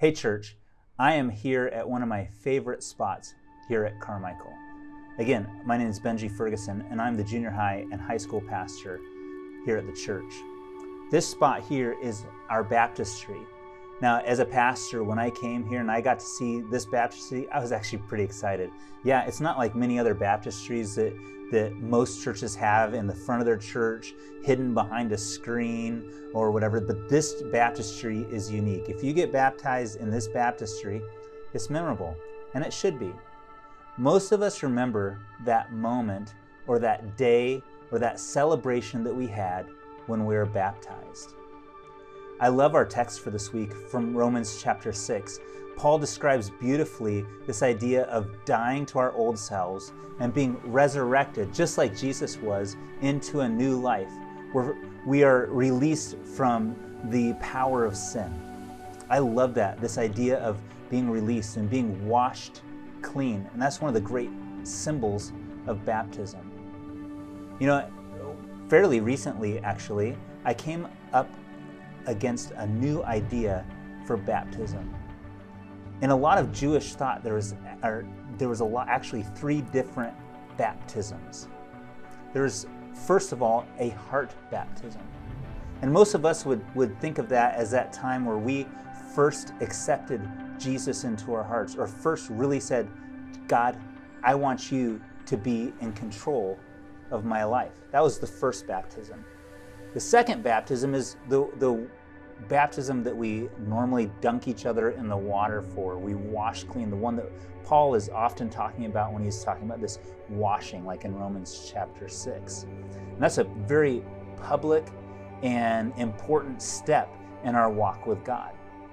Hey church, I am here at one of my favorite spots here at Carmichael. Again, my name is Benji Ferguson and I'm the junior high and high school pastor here at the church. This spot here is our baptistry. Now, as a pastor, when I came here and I got to see this baptistry, I was actually pretty excited. Yeah, it's not like many other baptistries that most churches have in the front of their church, hidden behind a screen or whatever, but this baptistry is unique. If you get baptized in this baptistry, it's memorable, and it should be. Most of us remember that moment or that day or that celebration that we had when we were baptized. I love our text for this week from Romans chapter 6. Paul describes beautifully this idea of dying to our old selves and being resurrected, just like Jesus was, into a new life, where we are released from the power of sin. I love that, this idea of being released and being washed clean. And that's one of the great symbols of baptism. You know, fairly recently, actually, I came up against a new idea for baptism. In a lot of Jewish thought, there was actually three different baptisms. There's, first of all, a heart baptism. And most of us would think of that as that time where we first accepted Jesus into our hearts, or first really said, God, I want you to be in control of my life. That was the first baptism. The second baptism is the baptism that we normally dunk each other in the water for. We wash clean, the one that Paul is often talking about when he's talking about this washing, like in Romans chapter 6. And that's a very public and important step in our walk with God.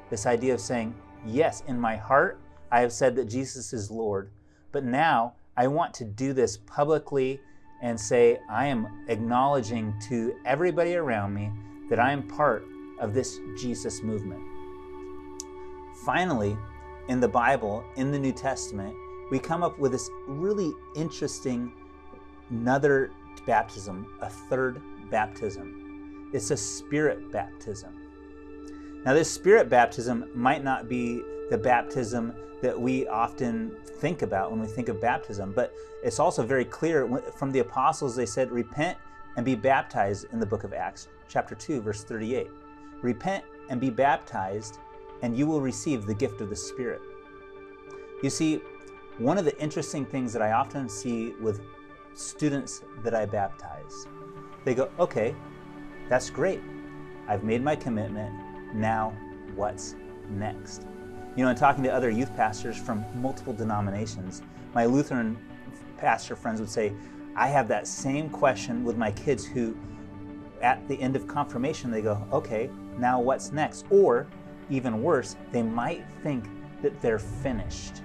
This idea of saying, yes, in my heart, I have said that Jesus is Lord, but now I want to do this publicly and say, I am acknowledging to everybody around me that I am part of this Jesus movement. Finally, in the Bible, in the New Testament, we come up with this really interesting another baptism, a third baptism. It's a spirit baptism. Now, this spirit baptism might not be the baptism that we often think about when we think of baptism, but it's also very clear from the apostles. They said, repent and be baptized in the book of Acts, chapter 2, verse 38. Repent and be baptized, and you will receive the gift of the Spirit. You see, one of the interesting things that I often see with students that I baptize, they go, okay, that's great. I've made my commitment. Now, what's next? You know, in talking to other youth pastors from multiple denominations, my Lutheran pastor friends would say, I have that same question with my kids who, at the end of confirmation, they go, okay, now what's next? Or, even worse, they might think that they're finished.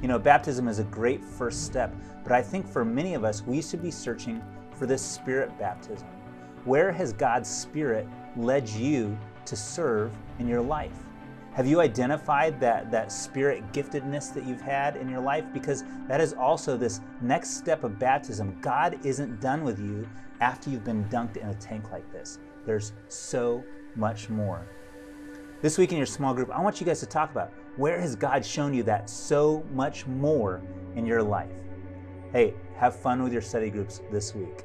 You know, baptism is a great first step, but I think for many of us, we should be searching for this spirit baptism. Where has God's Spirit led you to serve in your life? Have you identified that spirit giftedness that you've had in your life? Because that is also this next step of baptism. God isn't done with you after you've been dunked in a tank like this. There's so much more. This week in your small group, I want you guys to talk about, where has God shown you that so much more in your life? Hey, have fun with your study groups this week.